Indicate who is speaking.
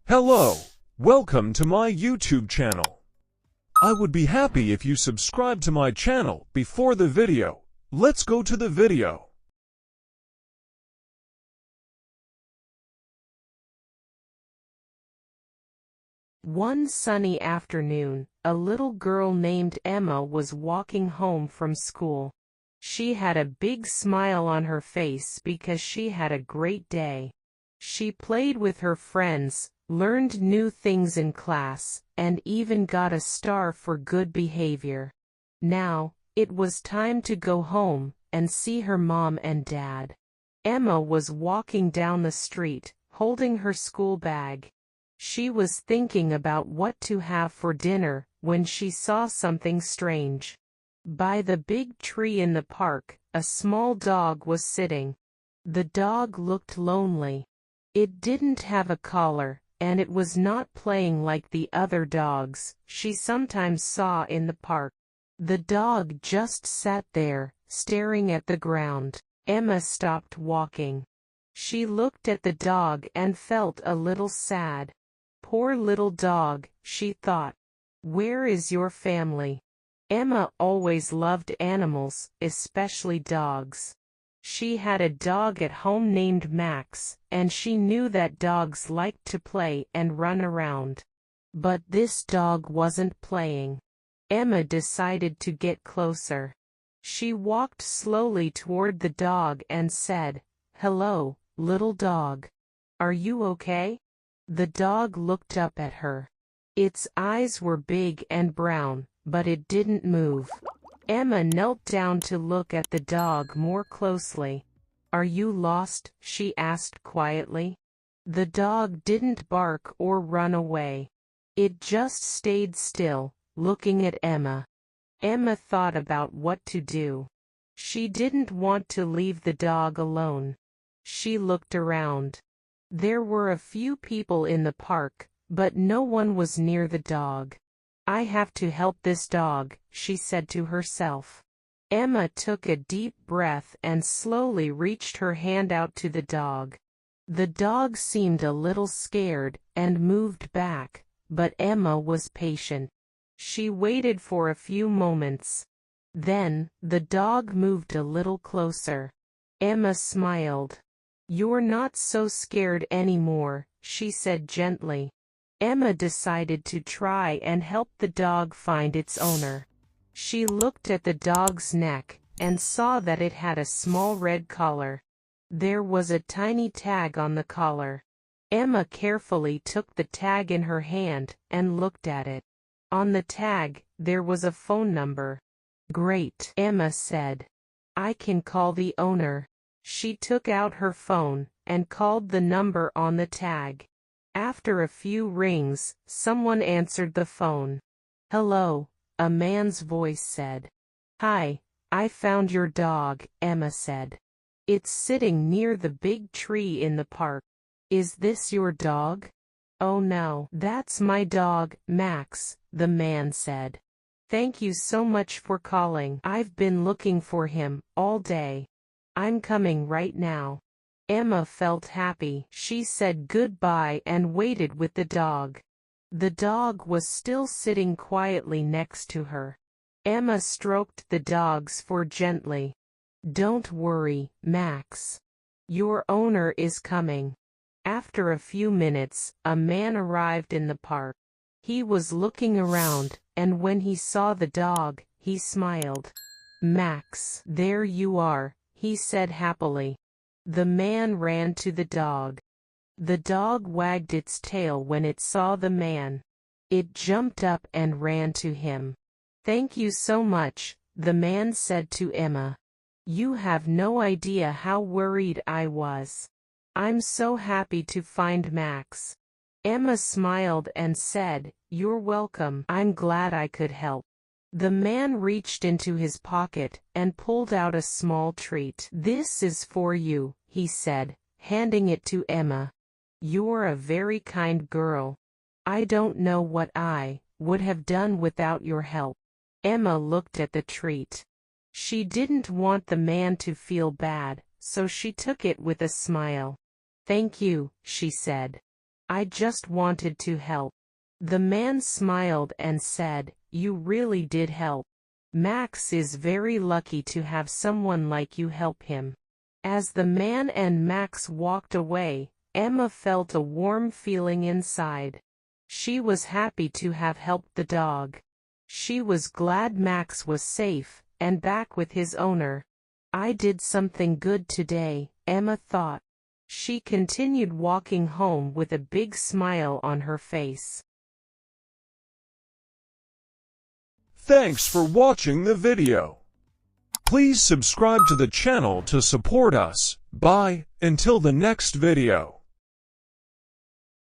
Speaker 1: Hello, welcome to my YouTube channel. I would be happy if you subscribe to my channel before the video. Let's go to the video.
Speaker 2: One sunny afternoon, a little girl named Emma was walking home from school. She had a big smile on her face because she had a great day. She played with her friends, learned new things in class, and even got a star for good behavior. Now, it was time to go home and see her mom and dad. Emma was walking down the street, holding her school bag. She was thinking about what to have for dinner when she saw something strange. By the big tree in the park, a small dog was sitting. The dog looked lonely. It didn't have a collar, and it was not playing like the other dogs she sometimes saw in the park. The dog just sat there, staring at the ground. Emma stopped walking. She looked at the dog and felt a little sad. Poor little dog, she thought. Where is your family? Emma always loved animals, especially dogs. She had a dog at home named Max, and she knew that dogs liked to play and run around. But this dog wasn't playing. Emma decided to get closer. She walked slowly toward the dog and said, "Hello, little dog. Are you okay?" The dog looked up at her. Its eyes were big and brown, but it didn't move. Emma knelt down to look at the dog more closely. "Are you lost?" she asked quietly. The dog didn't bark or run away. It just stayed still, looking at Emma. Emma thought about what to do. She didn't want to leave the dog alone. She looked around. There were a few people in the park, but no one was near the dog. "I have to help this dog," she said to herself. Emma took a deep breath and slowly reached her hand out to the dog. The dog seemed a little scared and moved back, but Emma was patient. She waited for a few moments. Then, the dog moved a little closer. Emma smiled. "You're not so scared anymore," she said gently. Emma decided to try and help the dog find its owner. She looked at the dog's neck and saw that it had a small red collar. There was a tiny tag on the collar. Emma carefully took the tag in her hand and looked at it. On the tag, there was a phone number. "Great," Emma said. "I can call the owner." She took out her phone and called the number on the tag. After a few rings, someone answered the phone. "Hello," a man's voice said. "Hi, I found your dog," Emma said. "It's sitting near the big tree in the park. Is this your dog?" "Oh no, that's my dog, Max," the man said. "Thank you so much for calling. I've been looking for him all day. I'm coming right now." Emma felt happy. She said goodbye and waited with the dog. The dog was still sitting quietly next to her. Emma stroked the dog's fur gently. "Don't worry, Max. Your owner is coming." After a few minutes, a man arrived in the park. He was looking around, and when he saw the dog, he smiled. "Max, there you are," he said happily. The man ran to the dog. The dog wagged its tail when it saw the man. It jumped up and ran to him. "Thank you so much," the man said to Emma. "You have no idea how worried I was. I'm so happy to find Max." Emma smiled and said, "You're welcome. I'm glad I could help." The man reached into his pocket and pulled out a small treat. "This is for you," he said, handing it to Emma. "You're a very kind girl. I don't know what I would have done without your help." Emma looked at the treat. She didn't want the man to feel bad, so she took it with a smile. "Thank you," she said. I just wanted to help." The man smiled and said, "You really did help. Max is very lucky to have someone like you help him." As the man and Max walked away, Emma felt a warm feeling inside. She was happy to have helped the dog. She was glad Max was safe and back with his owner. "I did something good today," Emma thought. She continued walking home with a big smile on her face.
Speaker 1: Thanks for watching the video. Please subscribe to the channel to support us. Bye, until the next video.